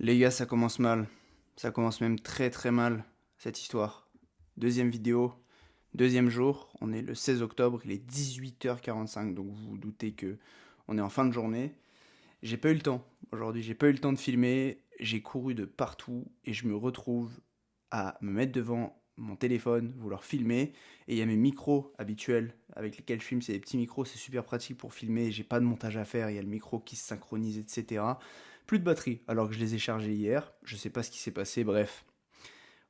Les gars, ça commence mal. Ça commence même très très mal, cette histoire. Deuxième vidéo, deuxième jour. On est le 16 octobre, il est 18h45, donc vous vous doutez que on est en fin de journée. J'ai pas eu le temps aujourd'hui, j'ai pas eu le temps de filmer. J'ai couru de partout et je me retrouve à me mettre devant mon téléphone, vouloir filmer. Et il y a mes micros habituels avec lesquels je filme, c'est des petits micros, c'est super pratique pour filmer. J'ai pas de montage à faire, il y a le micro qui se synchronise, etc. Plus de batterie, alors que je les ai chargés hier. Je sais pas ce qui s'est passé, bref.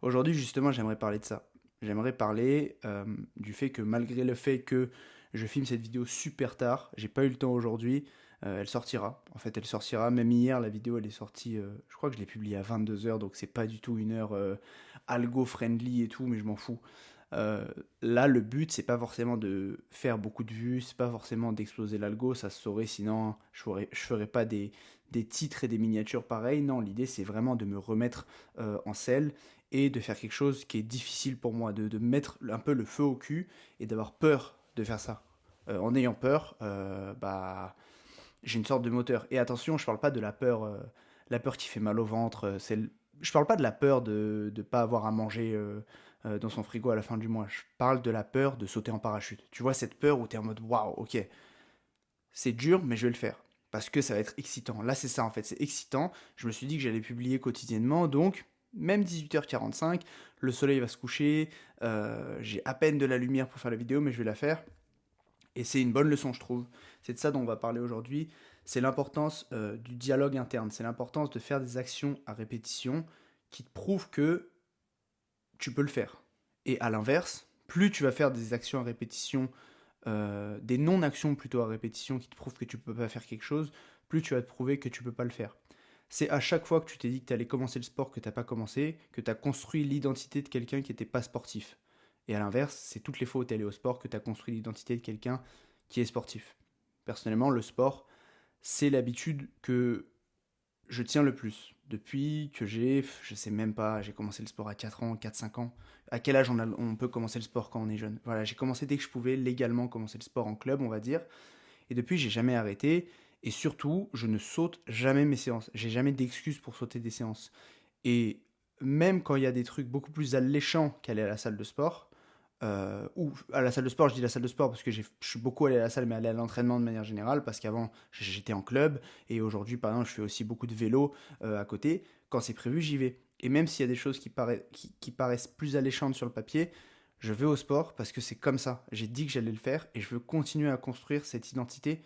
Aujourd'hui, justement, j'aimerais parler de ça. J'aimerais parler du fait que malgré le fait que je filme cette vidéo super tard, j'ai pas eu le temps aujourd'hui, elle sortira. En fait, elle sortira. Même hier, la vidéo, elle est sortie, je crois que je l'ai publiée à 22h, donc c'est pas du tout une heure algo-friendly et tout, mais je m'en fous. Euh, Là, le but, c'est pas forcément de faire beaucoup de vues, c'est pas forcément d'exploser l'algo, ça se saurait, sinon je ferais pas des titres et des miniatures pareils. Non, l'idée, c'est vraiment de me remettre en selle et de faire quelque chose qui est difficile pour moi, de mettre un peu le feu au cul et d'avoir peur de faire ça. En ayant peur, j'ai une sorte de moteur. Et attention, je parle pas de la peur qui fait mal au ventre. Je parle pas de la peur de ne pas avoir à manger dans son frigo à la fin du mois. Je parle de la peur de sauter en parachute. Tu vois, cette peur où tu es en mode waouh, ok, c'est dur, mais je vais le faire. Parce que ça va être excitant. Là, c'est ça en fait, c'est excitant. Je me suis dit que j'allais publier quotidiennement, donc même 18h45, le soleil va se coucher, j'ai à peine de la lumière pour faire la vidéo, mais je vais la faire. Et c'est une bonne leçon, je trouve. C'est de ça dont on va parler aujourd'hui. C'est l'importance du dialogue interne. C'est l'importance de faire des actions à répétition qui te prouvent que tu peux le faire. Et à l'inverse, plus tu vas faire des actions à répétition, des non-actions plutôt à répétition qui te prouvent que tu peux pas faire quelque chose, plus tu vas te prouver que tu peux pas le faire. C'est à chaque fois que tu t'es dit que tu allais commencer le sport que tu n'as pas commencé, que tu as construit l'identité de quelqu'un qui n'était pas sportif. Et à l'inverse, c'est toutes les fois où tu es allé au sport que tu as construit l'identité de quelqu'un qui est sportif. Personnellement, le sport, c'est l'habitude que je tiens le plus. Depuis que je sais même pas, j'ai commencé le sport à 4 ans, 4 5 ans. À quel âge on peut commencer le sport quand on est jeune? Voilà, j'ai commencé dès que je pouvais légalement commencer le sport en club, on va dire. Et depuis, j'ai jamais arrêté. Et surtout, je ne saute jamais mes séances. J'ai jamais d'excuses pour sauter des séances. Et même quand il y a des trucs beaucoup plus alléchants qu'aller à la salle de sport, ou à la salle de sport, je dis la salle de sport parce que je suis beaucoup allé à la salle, mais allé à l'entraînement de manière générale, parce qu'avant j'étais en club, et aujourd'hui par exemple je fais aussi beaucoup de vélo à côté. Quand c'est prévu, j'y vais. Et même s'il y a des choses qui paraissent plus alléchantes sur le papier, je vais au sport parce que c'est comme ça. J'ai dit que j'allais le faire et je veux continuer à construire cette identité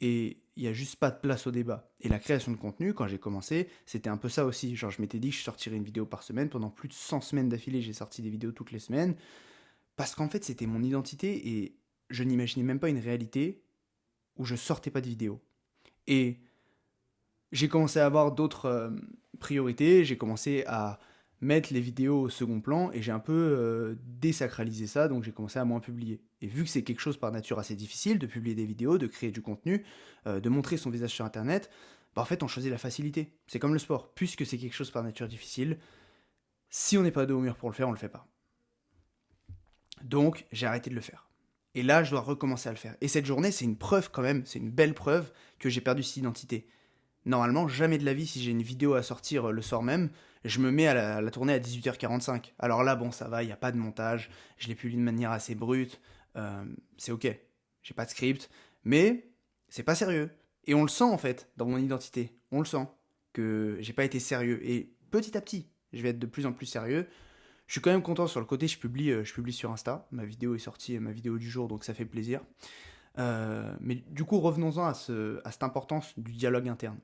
et il n'y a juste pas de place au débat. Et la création de contenu, quand j'ai commencé, c'était un peu ça aussi. Genre, je m'étais dit que je sortirais une vidéo par semaine. Pendant plus de 100 semaines d'affilée, j'ai sorti des vidéos toutes les semaines. Parce qu'en fait, c'était mon identité et je n'imaginais même pas une réalité où je sortais pas de vidéos. Et j'ai commencé à avoir d'autres priorités. J'ai commencé à mettre les vidéos au second plan et j'ai un peu désacralisé ça, donc j'ai commencé à moins publier. Et vu que c'est quelque chose par nature assez difficile de publier des vidéos, de créer du contenu, de montrer son visage sur Internet, bah en fait on choisit la facilité. C'est comme le sport, puisque c'est quelque chose par nature difficile, si on n'est pas dos au mur pour le faire, on le fait pas. Donc j'ai arrêté de le faire. Et là, je dois recommencer à le faire. Et cette journée, c'est une preuve quand même, c'est une belle preuve que j'ai perdu cette identité. Normalement, jamais de la vie, si j'ai une vidéo à sortir le soir même, je me mets à la tourner à 18h45. Alors là, bon, ça va, il n'y a pas de montage, je l'ai publié de manière assez brute, c'est ok, j'ai pas de script, mais c'est pas sérieux. Et on le sent en fait, dans mon identité, on le sent, que j'ai pas été sérieux. Et petit à petit, je vais être de plus en plus sérieux. Je suis quand même content sur le côté, je publie sur Insta, ma vidéo est sortie, ma vidéo du jour, donc ça fait plaisir. Mais du coup, revenons-en à cette importance du dialogue interne.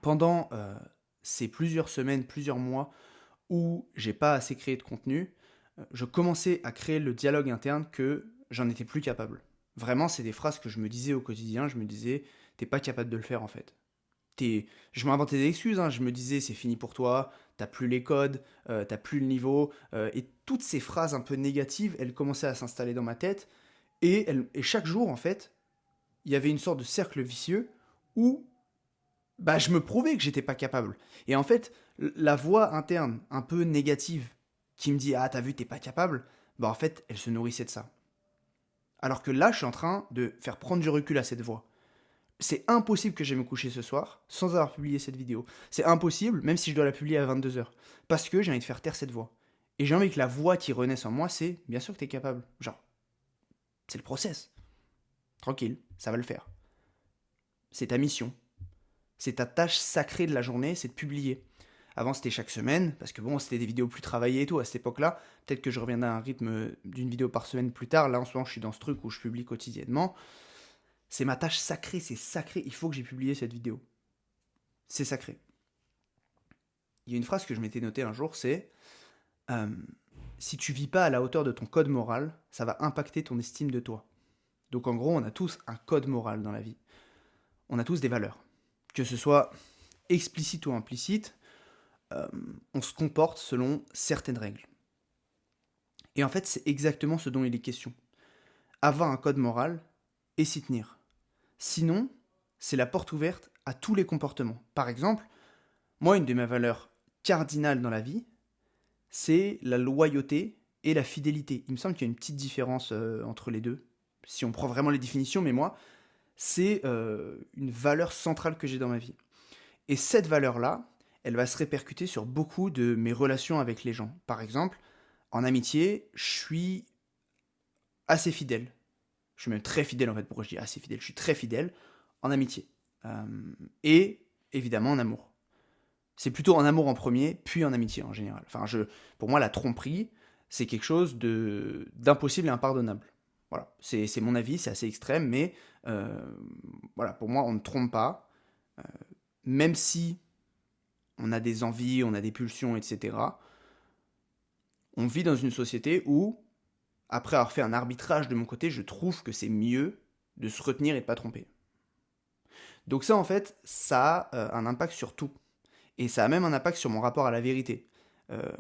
Pendant ces plusieurs semaines, plusieurs mois où j'ai pas assez créé de contenu, je commençais à créer le dialogue interne que j'en étais plus capable. Vraiment, c'est des phrases que je me disais au quotidien, je me disais, t'es pas capable de le faire en fait. Je m'inventais des excuses, hein. Je me disais c'est fini pour toi, t'as plus les codes, t'as plus le niveau, et toutes ces phrases un peu négatives, elles commençaient à s'installer dans ma tête, et chaque jour en fait, il y avait une sorte de cercle vicieux où bah, je me prouvais que j'étais pas capable. Et en fait, la voix interne, un peu négative, qui me dit ah t'as vu t'es pas capable, bah en fait elle se nourrissait de ça. Alors que là je suis en train de faire prendre du recul à cette voix. c'est impossible que j'aille me coucher ce soir sans avoir publié cette vidéo. C'est impossible, même si je dois la publier à 22h. Parce que j'ai envie de faire taire cette voix. Et j'ai envie que la voix qui renaisse en moi, c'est bien sûr que t'es capable. Genre, c'est le process. Tranquille, ça va le faire. C'est ta mission. C'est ta tâche sacrée de la journée, c'est de publier. Avant, c'était chaque semaine, parce que bon, c'était des vidéos plus travaillées et tout à cette époque-là. Peut-être que je reviendrai à un rythme d'une vidéo par semaine plus tard. Là, en ce moment, je suis dans ce truc où je publie quotidiennement. C'est ma tâche sacrée, c'est sacré. Il faut que j'ai publié cette vidéo. C'est sacré. Il y a une phrase que je m'étais notée un jour, c'est euh, si tu vis pas à la hauteur de ton code moral, ça va impacter ton estime de toi. Donc en gros, on a tous un code moral dans la vie. On a tous des valeurs. Que ce soit explicite ou implicite, on se comporte selon certaines règles. Et en fait, c'est exactement ce dont il est question. Avoir un code moral et s'y tenir. Sinon, c'est la porte ouverte à tous les comportements. Par exemple, moi, une de mes valeurs cardinales dans la vie, c'est la loyauté et la fidélité. Il me semble qu'il y a une petite différence entre les deux, si on prend vraiment les définitions, mais moi, c'est une valeur centrale que j'ai dans ma vie. Et cette valeur-là, elle va se répercuter sur beaucoup de mes relations avec les gens. Par exemple, en amitié, je suis assez fidèle. Je suis même très fidèle en fait. Pourquoi je dis assez fidèle? Je suis très fidèle en amitié. Et évidemment en amour. C'est plutôt en amour en premier, puis en amitié en général. Enfin, pour moi, la tromperie, c'est quelque chose d'impossible et impardonnable. Voilà, c'est mon avis, c'est assez extrême, mais voilà, pour moi, on ne trompe pas, même si on a des envies, on a des pulsions, etc. On vit dans une société où, après avoir fait un arbitrage de mon côté, je trouve que c'est mieux de se retenir et de pas tromper. Donc ça, en fait, ça a un impact sur tout. Et ça a même un impact sur mon rapport à la vérité. Euh,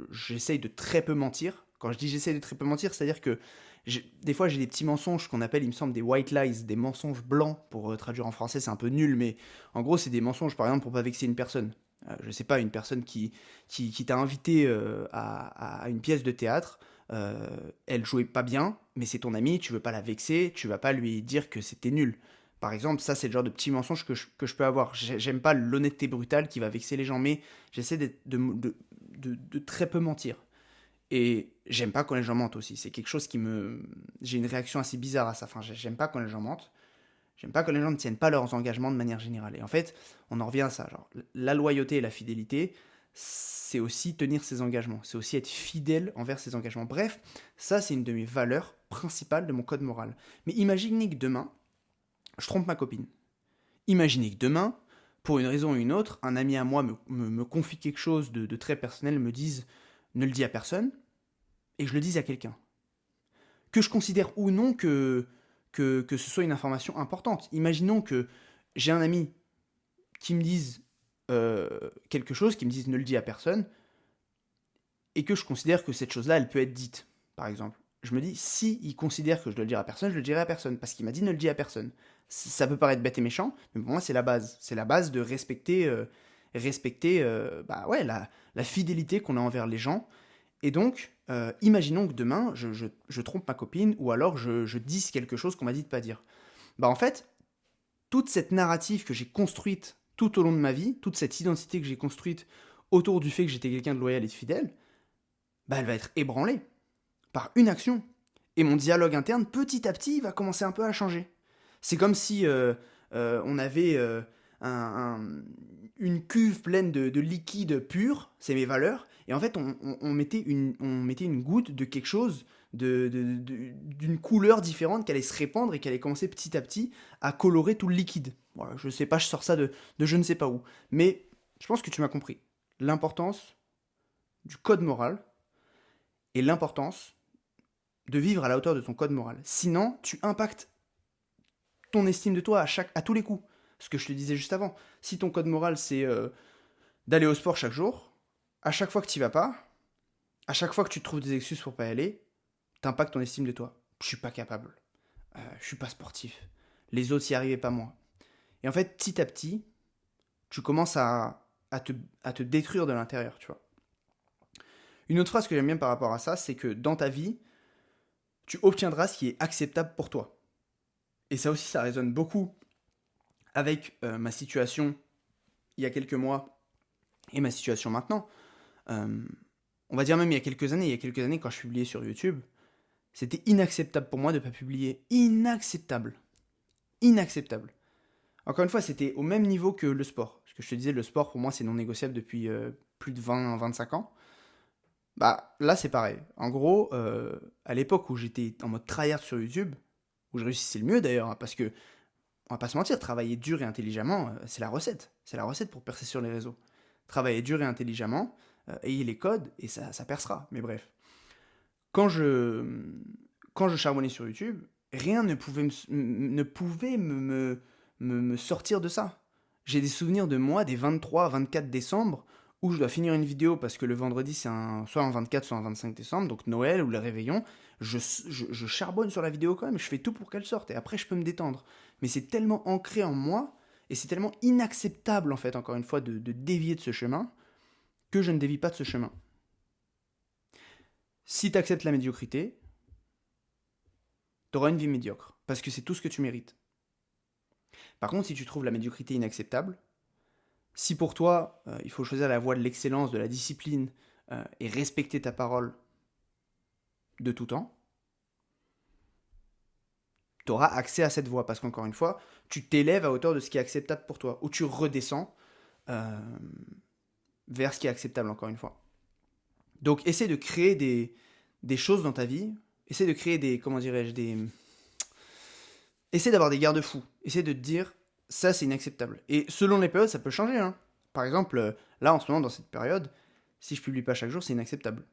j'essaye de très peu mentir. Quand je dis j'essaye de très peu mentir, c'est-à-dire que des fois j'ai des petits mensonges qu'on appelle, il me semble, des white lies, des mensonges blancs, pour traduire en français, c'est un peu nul, mais en gros c'est des mensonges, par exemple, pour pas vexer une personne. Je sais pas, une personne qui t'a invité à une pièce de théâtre, elle jouait pas bien, mais c'est ton amie, tu veux pas la vexer, tu vas pas lui dire que c'était nul. Par exemple, ça c'est le genre de petits mensonges que je peux avoir. J'aime pas l'honnêteté brutale qui va vexer les gens, mais j'essaie de très peu mentir. Et j'aime pas quand les gens mentent aussi. C'est quelque chose qui me... J'ai une réaction assez bizarre à ça. Enfin, j'aime pas quand les gens mentent. J'aime pas quand les gens ne tiennent pas leurs engagements de manière générale. Et en fait, on en revient à ça. Genre, la loyauté et la fidélité, c'est aussi tenir ses engagements. C'est aussi être fidèle envers ses engagements. Bref, ça, c'est une de mes valeurs principales de mon code moral. Mais imaginez que demain, je trompe ma copine. Imaginez que demain, pour une raison ou une autre, un ami à moi me confie quelque chose de très personnel, me dise ne le dis à personne, et je le dise à quelqu'un. Que je considère ou non que ce soit une information importante. Imaginons que j'ai un ami qui me dise quelque chose, qui me dise ne le dis à personne, et que je considère que cette chose-là, elle peut être dite, par exemple. Je me dis, si il considère que je dois le dire à personne, je le dirai à personne, parce qu'il m'a dit ne le dis à personne. Ça peut paraître bête et méchant, mais pour moi, c'est la base. C'est la base de respecter bah ouais, la fidélité qu'on a envers les gens. Et donc, imaginons que demain, je trompe ma copine, ou alors je dise quelque chose qu'on m'a dit de pas dire. Bah en fait, toute cette narrative que j'ai construite tout au long de ma vie, toute cette identité que j'ai construite autour du fait que j'étais quelqu'un de loyal et de fidèle, bah elle va être ébranlée par une action. Et mon dialogue interne, petit à petit, va commencer un peu à changer. C'est comme si on avait un- une cuve pleine de liquide pur, c'est mes valeurs, et en fait on mettait une goutte de quelque chose, d'une couleur différente qui allait se répandre et qui allait commencer petit à petit à colorer tout le liquide. Voilà, je sais pas, je sors ça de je ne sais pas où. Mais je pense que tu m'as compris. L'importance du code moral et l'importance de vivre à la hauteur de ton code moral. Sinon, tu impactes ton estime de toi à tous les coups. Ce que je te disais juste avant. Si ton code moral, c'est d'aller au sport chaque jour, à chaque fois que tu y vas pas, à chaque fois que tu te trouves des excuses pour pas y aller, t'impactes ton estime de toi. Je suis pas capable. Je suis pas sportif. Les autres y arrivaient pas moi. Et en fait, petit à petit, tu commences à te détruire de l'intérieur, tu vois. Une autre phrase que j'aime bien par rapport à ça, c'est que dans ta vie, tu obtiendras ce qui est acceptable pour toi. Et ça aussi, ça résonne beaucoup avec ma situation il y a quelques mois et ma situation maintenant. Euh, on va dire même il y a quelques années quand je publiais sur YouTube, c'était inacceptable pour moi de ne pas publier. Inacceptable. Inacceptable. Encore une fois, c'était au même niveau que le sport. Parce que je te disais, le sport pour moi c'est non négociable depuis plus de 20-25 ans. Bah là c'est pareil. En gros, à l'époque où j'étais en mode tryhard sur YouTube, où je réussissais le mieux d'ailleurs, hein, parce que on va pas se mentir, travailler dur et intelligemment, c'est la recette. C'est la recette pour percer sur les réseaux. Travailler dur et intelligemment, ayez les codes et ça percera. Mais bref. Quand je, quand je charbonnais sur YouTube, rien ne pouvait me sortir de ça. J'ai des souvenirs de moi des 23 à 24 décembre où je dois finir une vidéo parce que le vendredi c'est soit un 24 soit un 25 décembre, donc Noël ou le réveillon. Je charbonne sur la vidéo quand même, je fais tout pour qu'elle sorte et après je peux me détendre. Mais c'est tellement ancré en moi et c'est tellement inacceptable en fait, encore une fois, de dévier de ce chemin que je ne dévie pas de ce chemin. Si tu acceptes la médiocrité, tu auras une vie médiocre parce que c'est tout ce que tu mérites. Par contre, si tu trouves la médiocrité inacceptable, si pour toi, il faut choisir la voie de l'excellence, de la discipline et respecter ta parole de tout temps, tu auras accès à cette voie parce qu'encore une fois, tu t'élèves à hauteur de ce qui est acceptable pour toi ou tu redescends euh, vers ce qui est acceptable encore une fois. Donc, essaie de créer des choses dans ta vie, essaie de créer des, comment dirais-je, essaie d'avoir des garde-fous, essaie de te dire, ça c'est inacceptable. Et selon les périodes, ça peut changer. Hein. Par exemple, là en ce moment, dans cette période, si je publie pas chaque jour, c'est inacceptable.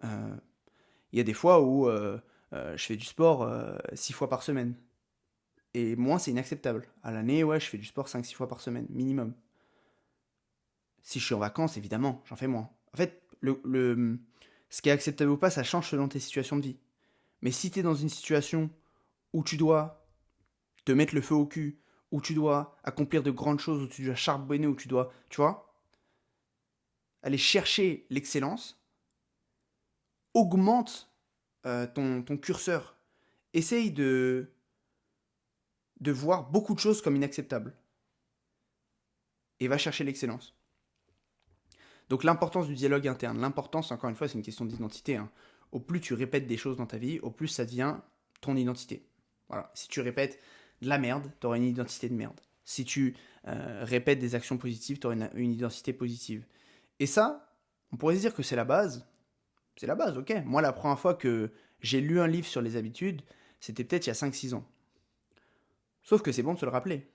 Il y a des fois où je fais du sport 6 fois par semaine. Et moi, c'est inacceptable. À l'année, ouais, je fais du sport 5-6 fois par semaine, minimum. Si je suis en vacances, évidemment, j'en fais moins. En fait, ce qui est acceptable ou pas, ça change selon tes situations de vie. Mais si tu es dans une situation où tu dois te mettre le feu au cul, où tu dois accomplir de grandes choses, où tu dois charbonner, où tu dois, tu vois, aller chercher l'excellence, augmente ton curseur. Essaye de voir beaucoup de choses comme inacceptables. Et va chercher l'excellence. Donc l'importance du dialogue interne, l'importance, encore une fois, c'est une question d'identité. Hein. Au plus tu répètes des choses dans ta vie, au plus ça devient ton identité. Voilà. Si tu répètes de la merde, tu auras une identité de merde. Si tu répètes des actions positives, tu auras une identité positive. Et ça, on pourrait se dire que c'est la base. C'est la base, ok. Moi, la première fois que j'ai lu un livre sur les habitudes, c'était peut-être il y a 5-6 ans. Sauf que c'est bon de se le rappeler.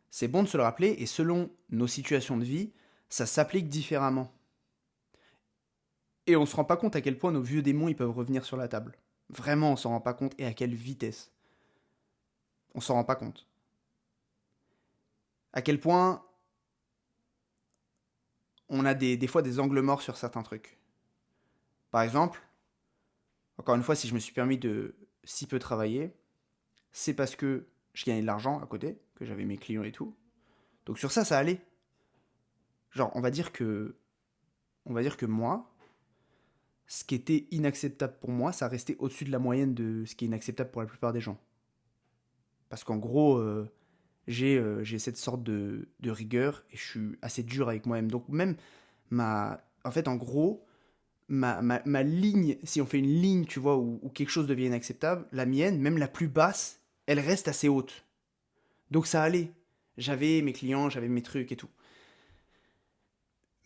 C'est bon de se le rappeler et selon nos situations de vie, ça s'applique différemment. Et on se rend pas compte à quel point nos vieux démons ils peuvent revenir sur la table. Vraiment, on s'en rend pas compte et à quelle vitesse. On s'en rend pas compte. À quel point on a des fois des angles morts sur certains trucs. Par exemple, encore une fois, si je me suis permis de si peu travailler, c'est parce que je gagnais de l'argent à côté, que j'avais mes clients et tout. Donc sur ça, ça allait. Genre, on va dire que moi, ce qui était inacceptable pour moi, ça restait au-dessus de la moyenne de ce qui est inacceptable pour la plupart des gens. Parce qu'en gros, j'ai cette sorte de rigueur et je suis assez dur avec moi-même. Donc même en fait, en gros, ma ligne, si on fait une ligne, tu vois, où quelque chose devient inacceptable, la mienne, même la plus basse, elle reste assez haute. Donc ça allait. J'avais mes clients, j'avais mes trucs et tout.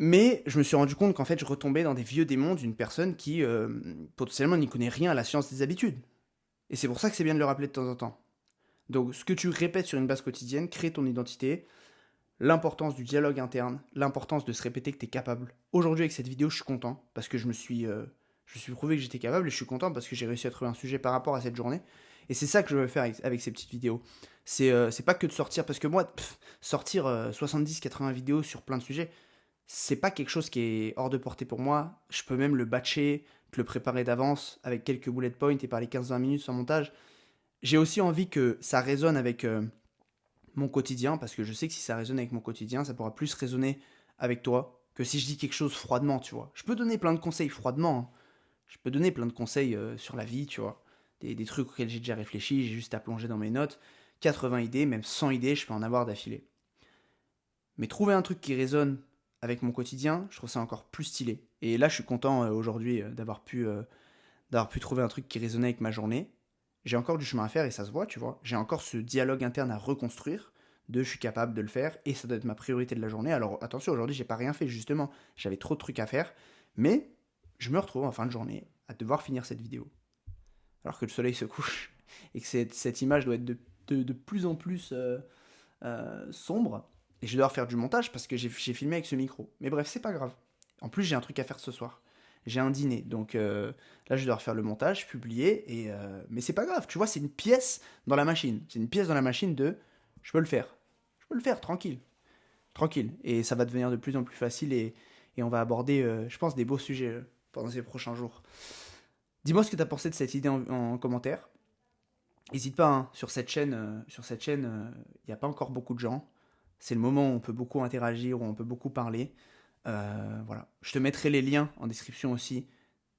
Mais je me suis rendu compte qu'en fait, je retombais dans des vieux démons d'une personne qui, potentiellement, n'y connaît rien à la science des habitudes. Et c'est pour ça que c'est bien de le rappeler de temps en temps. Donc, ce que tu répètes sur une base quotidienne crée ton identité, l'importance du dialogue interne, l'importance de se répéter que tu es capable. Aujourd'hui, avec cette vidéo, je suis content parce que je me suis prouvé que j'étais capable et je suis content parce que j'ai réussi à trouver un sujet par rapport à cette journée. Et c'est ça que je veux faire avec ces petites vidéos. C'est pas que de sortir, parce que moi, sortir 70-80 vidéos sur plein de sujets, c'est pas quelque chose qui est hors de portée pour moi. Je peux même le batcher, te le préparer d'avance avec quelques bullet points et parler 15-20 minutes sans montage. J'ai aussi envie que ça résonne avec mon quotidien, parce que je sais que si ça résonne avec mon quotidien, ça pourra plus résonner avec toi que si je dis quelque chose froidement, tu vois. Je peux donner plein de conseils froidement, hein. Je peux donner plein de conseils sur la vie, tu vois. des trucs auxquels j'ai déjà réfléchi, j'ai juste à plonger dans mes notes. 80 idées, même 100 idées, je peux en avoir d'affilée. Mais trouver un truc qui résonne avec mon quotidien, je trouve ça encore plus stylé. Et là, je suis content aujourd'hui d'avoir pu trouver un truc qui résonnait avec ma journée. J'ai encore du chemin à faire et ça se voit, tu vois. J'ai encore ce dialogue interne à reconstruire de je suis capable de le faire et ça doit être ma priorité de la journée. Alors attention, aujourd'hui, j'ai pas rien fait justement. J'avais trop de trucs à faire, mais je me retrouve en fin de journée à devoir finir cette vidéo. Alors que le soleil se couche et que cette image doit être de plus en plus sombre. Et je dois refaire du montage parce que j'ai filmé avec ce micro. Mais bref, c'est pas grave. En plus, j'ai un truc à faire ce soir. J'ai un dîner. Donc là, je dois refaire le montage, publier. Mais c'est pas grave. Tu vois, c'est une pièce dans la machine. C'est une pièce dans la machine de je peux le faire. Je peux le faire, tranquille. Tranquille. Et ça va devenir de plus en plus facile et on va aborder, je pense, des beaux sujets pendant ces prochains jours. Dis-moi ce que tu as pensé de cette idée en commentaire. N'hésite pas, hein, sur cette chaîne, il n'y a pas encore beaucoup de gens. C'est le moment où on peut beaucoup interagir, où on peut beaucoup parler. Voilà. Je te mettrai les liens en description aussi.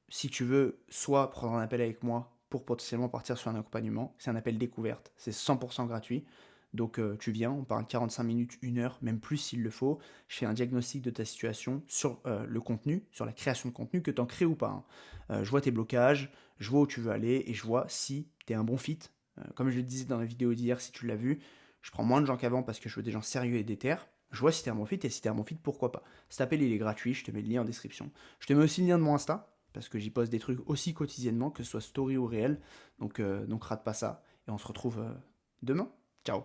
Si tu veux, soit prendre un appel avec moi pour potentiellement partir sur un accompagnement. C'est un appel découverte. C'est 100% gratuit. Donc tu viens, on parle 45 minutes, 1 heure, même plus s'il le faut. Je fais un diagnostic de ta situation sur le contenu, sur la création de contenu, que tu en crées ou pas, hein. Je vois tes blocages, je vois où tu veux aller et je vois si tu es un bon fit. Comme je le disais dans la vidéo d'hier, si tu l'as vu, je prends moins de gens qu'avant parce que je veux des gens sérieux et déter. Je vois si t'es un bon fit et si t'es un bon fit, pourquoi pas. Cet appel il est gratuit, je te mets le lien en description. Je te mets aussi le lien de mon Insta parce que j'y poste des trucs aussi quotidiennement, que ce soit story ou réel. Donc rate pas ça et on se retrouve demain. Ciao.